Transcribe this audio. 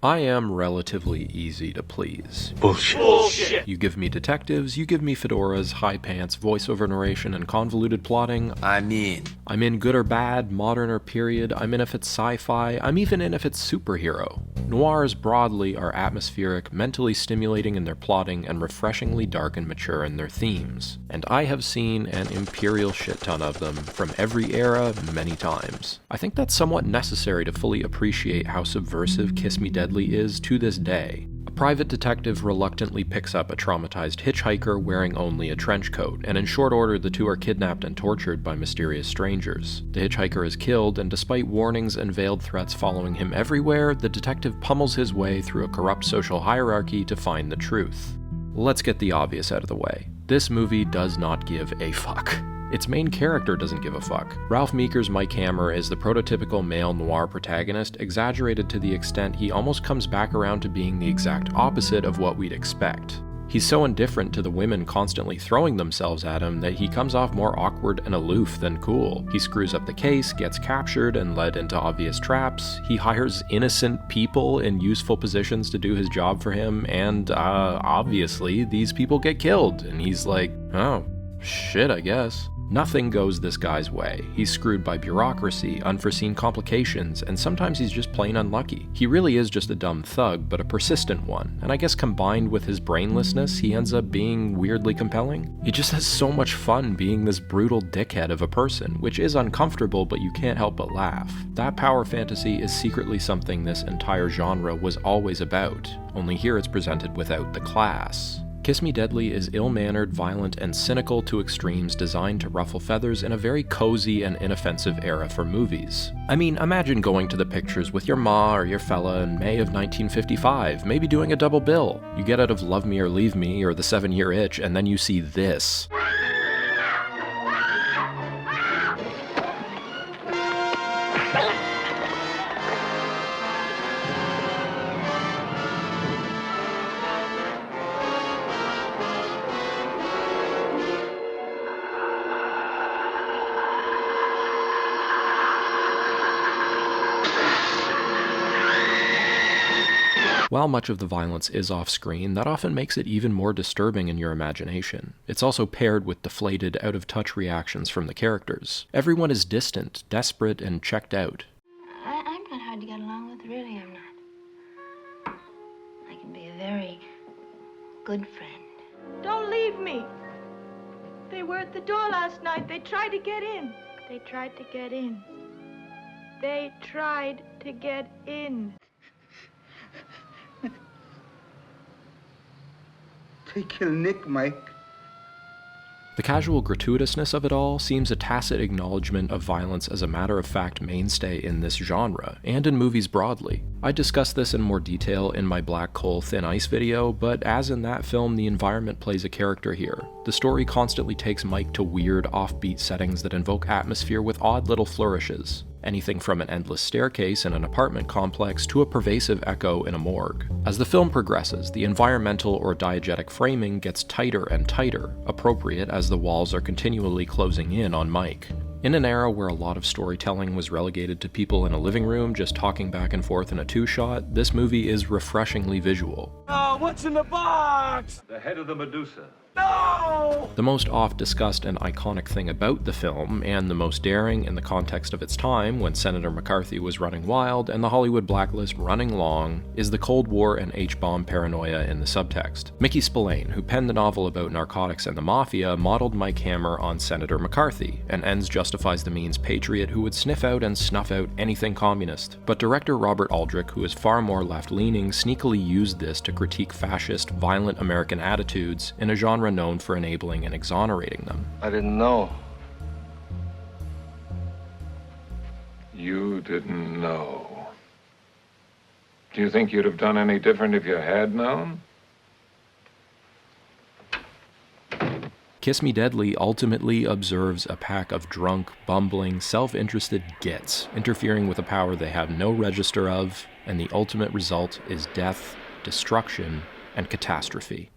I am relatively easy to please. Bullshit. You give me detectives, you give me fedoras, high pants, voiceover narration, and convoluted plotting. I'm in good or bad, modern or period, I'm in if it's sci-fi, I'm even in if it's superhero. Noirs broadly are atmospheric, mentally stimulating in their plotting, and refreshingly dark and mature in their themes. And I have seen an imperial shit ton of them, from every era, many times. I think that's somewhat necessary to fully appreciate how subversive Kiss Me Deadly is to this day. A private detective reluctantly picks up a traumatized hitchhiker wearing only a trench coat, and in short order the two are kidnapped and tortured by mysterious strangers. The hitchhiker is killed, and despite warnings and veiled threats following him everywhere, the detective pummels his way through a corrupt social hierarchy to find the truth. Let's get the obvious out of the way. This movie does not give a fuck. Its main character doesn't give a fuck. Ralph Meeker's Mike Hammer is the prototypical male noir protagonist, exaggerated to the extent he almost comes back around to being the exact opposite of what we'd expect. He's so indifferent to the women constantly throwing themselves at him that he comes off more awkward and aloof than cool. He screws up the case, gets captured and led into obvious traps, he hires innocent people in useful positions to do his job for him, and obviously these people get killed, and he's like, oh, shit, I guess. Nothing goes this guy's way. He's screwed by bureaucracy, unforeseen complications, and sometimes he's just plain unlucky. He really is just a dumb thug, but a persistent one, and I guess combined with his brainlessness, he ends up being weirdly compelling. He just has so much fun being this brutal dickhead of a person, which is uncomfortable, but you can't help but laugh. That power fantasy is secretly something this entire genre was always about, only here it's presented without the class. Kiss Me Deadly is ill-mannered, violent, and cynical to extremes designed to ruffle feathers in a very cozy and inoffensive era for movies. I mean, imagine going to the pictures with your ma or your fella in May of 1955, maybe doing a double bill. You get out of Love Me or Leave Me or The 7-Year Itch, and then you see this. While much of the violence is off-screen, that often makes it even more disturbing in your imagination. It's also paired with deflated, out-of-touch reactions from the characters. Everyone is distant, desperate, and checked out. I'm not hard to get along with, really, I'm not. I can be a very good friend. Don't leave me. They were at the door last night. They tried to get in. They tried to get in. They tried to get in. They kill Nick, Mike. The casual gratuitousness of it all seems a tacit acknowledgement of violence as a matter-of-fact mainstay in this genre, and in movies broadly. I discussed this in more detail in my Black Coal Thin Ice video, but as in that film, the environment plays a character here. The story constantly takes Mike to weird, offbeat settings that invoke atmosphere with odd little flourishes. Anything from an endless staircase in an apartment complex to a pervasive echo in a morgue. As the film progresses, the environmental or diegetic framing gets tighter and tighter, appropriate as the walls are continually closing in on Mike. In an era where a lot of storytelling was relegated to people in a living room just talking back and forth in a two-shot, this movie is refreshingly visual. Oh, what's in the box? The head of the Medusa. No! The most oft-discussed and iconic thing about the film, and the most daring in the context of its time when Senator McCarthy was running wild and the Hollywood blacklist running long, is the Cold War and H-bomb paranoia in the subtext. Mickey Spillane, who penned the novel about narcotics and the mafia, modeled Mike Hammer on Senator McCarthy, an ends justifies the means patriot who would sniff out and snuff out anything communist. But director Robert Aldrich, who is far more left-leaning, sneakily used this to critique fascist, violent American attitudes in a genre known for enabling and exonerating them. I didn't know. You didn't know. Do you think you'd have done any different if you had known? Kiss Me Deadly ultimately observes a pack of drunk, bumbling, self-interested gits interfering with a power they have no register of, and the ultimate result is death, destruction, and catastrophe.